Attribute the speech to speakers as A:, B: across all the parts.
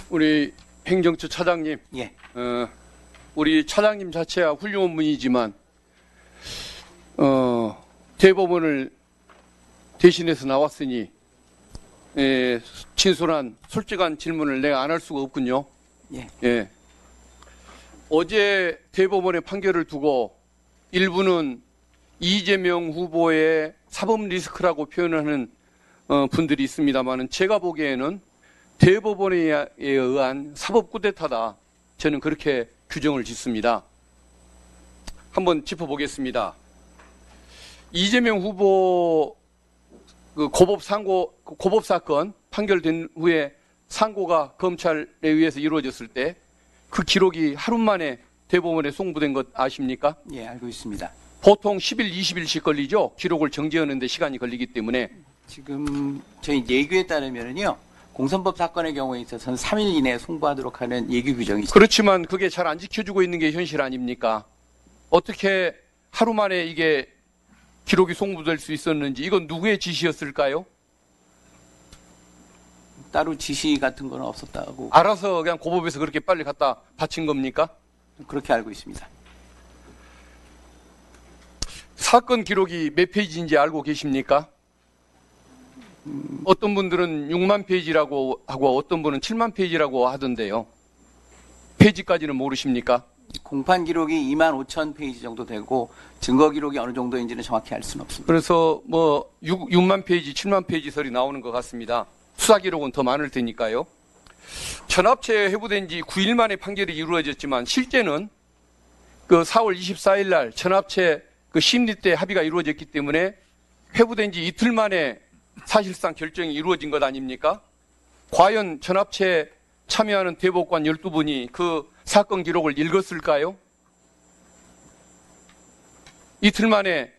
A: 우리 행정처 차장님,
B: 예.
A: 우리 차장님 자체야 훌륭한 분이지만 대법원을 대신해서 나왔으니 진솔한 솔직한 질문을 내가 안 할 수가 없군요.
B: 예.
A: 예. 어제 대법원의 판결을 두고 일부는 이재명 후보의 사법 리스크라고 표현하는 분들이 있습니다만 제가 보기에는 대법원에 의한 사법 쿠데타다. 저는 그렇게 규정을 짓습니다. 한번 짚어보겠습니다. 이재명 후보 고법 사건 판결된 후에 상고가 검찰에 의해서 이루어졌을 때 그 기록이 하루 만에 대법원에 송부된 것 아십니까?
B: 예, 알고 있습니다.
A: 보통 10일, 20일씩 걸리죠. 기록을 정지하는 데 시간이 걸리기 때문에.
B: 지금 저희 예규에 따르면요. 공선법 사건의 경우에 있어서는 3일 이내에 송부하도록 하는 예규 규정이 있습니다.
A: 그렇지만 그게 잘 안 지켜주고 있는 게 현실 아닙니까? 어떻게 하루 만에 이게 기록이 송부될 수 있었는지 이건 누구의 지시였을까요?
B: 따로 지시 같은 건 없었다고
A: 알아서 그냥 고법에서 그렇게 빨리 갖다 바친 겁니까?
B: 그렇게 알고 있습니다.
A: 사건 기록이 몇 페이지인지 알고 계십니까? 어떤 분들은 6만 페이지라고 하고 어떤 분은 7만 페이지라고 하던데요. 페이지까지는 모르십니까?
B: 공판 기록이 25,000페이지 정도 되고 증거 기록이 어느 정도인지는 정확히 알 수는 없습니다.
A: 그래서 뭐 6만 페이지, 7만 페이지 설이 나오는 것 같습니다. 수사 기록은 더 많을 테니까요. 전합체 회부된 지 9일 만에 판결이 이루어졌지만 실제는 그 4월 24일 날 전합체 그 심리 때 합의가 이루어졌기 때문에 회부된 지 이틀 만에 사실상 결정이 이루어진 것 아닙니까? 과연 전합체 참여하는 대법관 12분이 그 사건 기록을 읽었을까요? 이틀 만에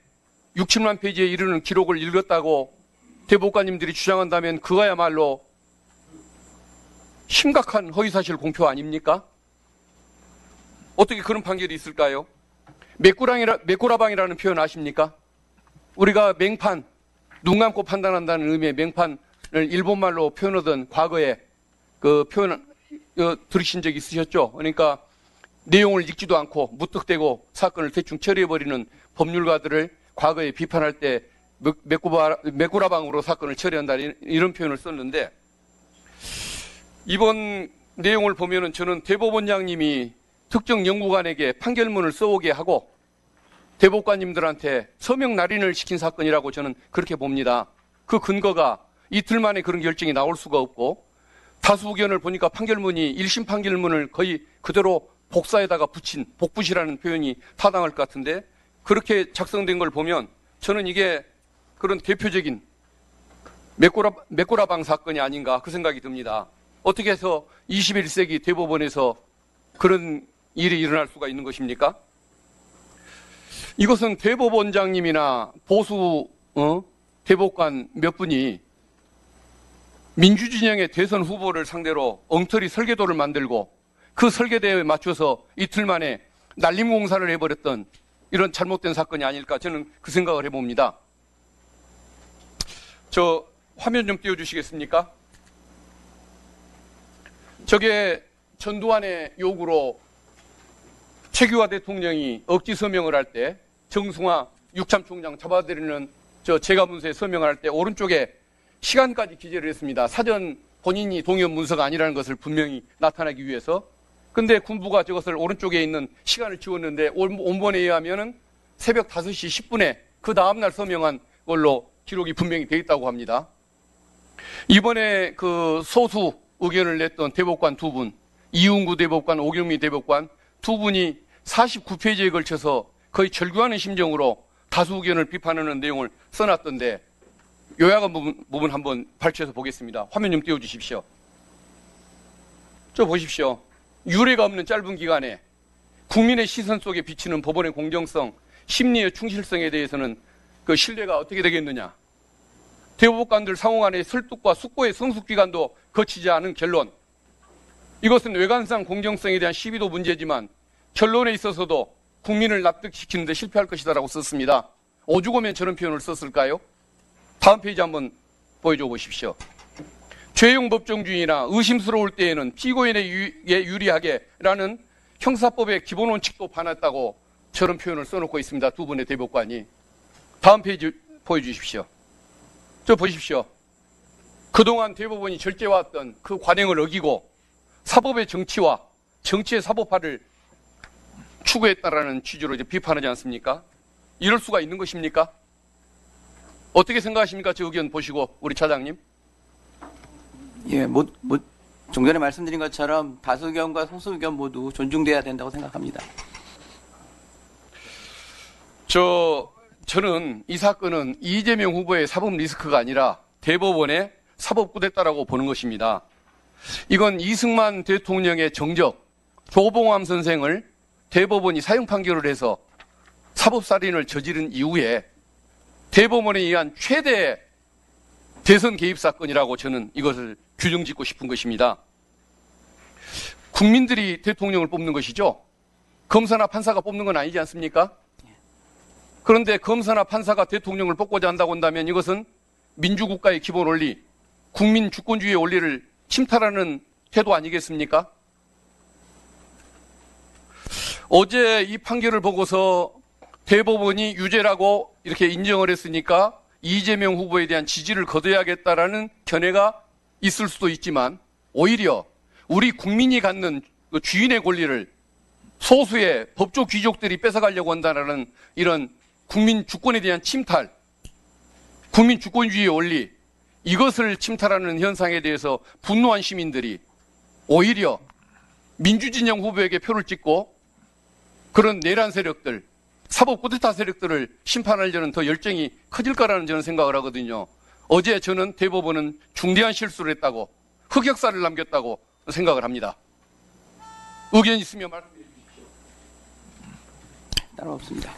A: 6, 7만 페이지에 이르는 기록을 읽었다고 대법관님들이 주장한다면 그거야말로 심각한 허위사실 공표 아닙니까? 어떻게 그런 판결이 있을까요? 메꾸라방이라는 표현 아십니까? 우리가 맹판, 눈 감고 판단한다는 의미의 맹판을 일본말로 표현하던 과거에 그 표현 들으신 적 있으셨죠? 그러니까 내용을 읽지도 않고 무턱대고 사건을 대충 처리해버리는 법률가들을 과거에 비판할 때 메꾸라방으로 사건을 처리한다 이런 표현을 썼는데 이번 내용을 보면은 저는 대법원장님이 특정 연구관에게 판결문을 써오게 하고 대법관님들한테 서명 날인을 시킨 사건이라고 저는 그렇게 봅니다. 그 근거가 이틀 만에 그런 결정이 나올 수가 없고 다수 의견을 보니까 판결문이 1심 판결문을 거의 그대로 복사에다가 붙인 복붙이라는 표현이 타당할 것 같은데 그렇게 작성된 걸 보면 저는 이게 그런 대표적인 메꾸라방 사건이 아닌가 그 생각이 듭니다. 어떻게 해서 21세기 대법원에서 그런 일이 일어날 수가 있는 것입니까? 이것은 대법원장님이나 보수 대법관 몇 분이 민주진영의 대선 후보를 상대로 엉터리 설계도를 만들고 그 설계도에 맞춰서 이틀 만에 날림공사를 해버렸던 이런 잘못된 사건이 아닐까 저는 그 생각을 해봅니다. 저 화면 좀 띄워주시겠습니까? 저게 전두환의 요구로 최규하 대통령이 억지 서명을 할 때 정승화 육참총장 잡아들이는 저 재가문서에 서명을 할 때 오른쪽에 시간까지 기재를 했습니다. 사전 본인이 동의한 문서가 아니라는 것을 분명히 나타내기 위해서. 근데 군부가 저것을 오른쪽에 있는 시간을 지웠는데 원본에 의하면은 새벽 5시 10분에 그 다음날 서명한 걸로 기록이 분명히 되어 있다고 합니다. 이번에 그 소수 의견을 냈던 대법관 두 분, 이웅구 대법관, 오경미 대법관 두 분이 49페이지에 걸쳐서 거의 절규하는 심정으로 다수 의견을 비판하는 내용을 써놨던데 요약한 부분 한번 발췌해서 보겠습니다. 화면 좀 띄워주십시오. 저 보십시오. 유례가 없는 짧은 기간에 국민의 시선 속에 비치는 법원의 공정성, 심리의 충실성에 대해서는 그 신뢰가 어떻게 되겠느냐. 대법관들 상호 간의 설득과 숙고의 성숙기간도 거치지 않은 결론. 이것은 외관상 공정성에 대한 시비도 문제지만 결론에 있어서도 국민을 납득시키는 데 실패할 것이다라고 썼습니다. 오죽하면 저런 표현을 썼을까요? 다음 페이지 한번 보여줘 보십시오. 죄용 법정주의나 의심스러울 때에는 피고인에게 유리하게라는 형사법의 기본 원칙도 반했다고 저런 표현을 써놓고 있습니다. 두 분의 대법관이. 다음 페이지 보여주십시오. 저 보십시오. 그동안 대법원이 절제해왔던 그 관행을 어기고 사법의 정치와 정치의 사법화를 추구했다라는 취지로 이제 비판하지 않습니까? 이럴 수가 있는 것입니까? 어떻게 생각하십니까? 제 의견 보시고 우리 차장님.
B: 예, 좀 전에 말씀드린 것처럼 다수 의견과 소수 의견 모두 존중돼야 된다고 생각합니다.
A: 저는 이 사건은 이재명 후보의 사법 리스크가 아니라 대법원의 사법 쿠데타라고 보는 것입니다. 이건 이승만 대통령의 정적, 조봉암 선생을 대법원이 사형 판결을 해서 사법살인을 저지른 이후에 대법원에 의한 최대 대선 개입 사건이라고 저는 이것을 규정짓고 싶은 것입니다. 국민들이 대통령을 뽑는 것이죠. 검사나 판사가 뽑는 건 아니지 않습니까? 그런데 검사나 판사가 대통령을 뽑고자 한다고 한다면 이것은 민주국가의 기본 원리, 국민 주권주의의 원리를 침탈하는 태도 아니겠습니까? 어제 이 판결을 보고서 대법원이 유죄라고 이렇게 인정을 했으니까 이재명 후보에 대한 지지를 거둬야겠다라는 견해가 있을 수도 있지만 오히려 우리 국민이 갖는 그 주인의 권리를 소수의 법조 귀족들이 뺏어가려고 한다는 이런 국민 주권에 대한 침탈, 국민 주권주의의 원리, 이것을 침탈하는 현상에 대해서 분노한 시민들이 오히려 민주진영 후보에게 표를 찍고 그런 내란 세력들, 사법 쿠데타 세력들을 심판하려는 더 열정이 커질 거라는 저는 생각을 하거든요. 어제 저는 대법원은 중대한 실수를 했다고, 흑역사를 남겼다고 생각을 합니다. 의견 있으면 말씀해 주십시오.
B: 따로 없습니다.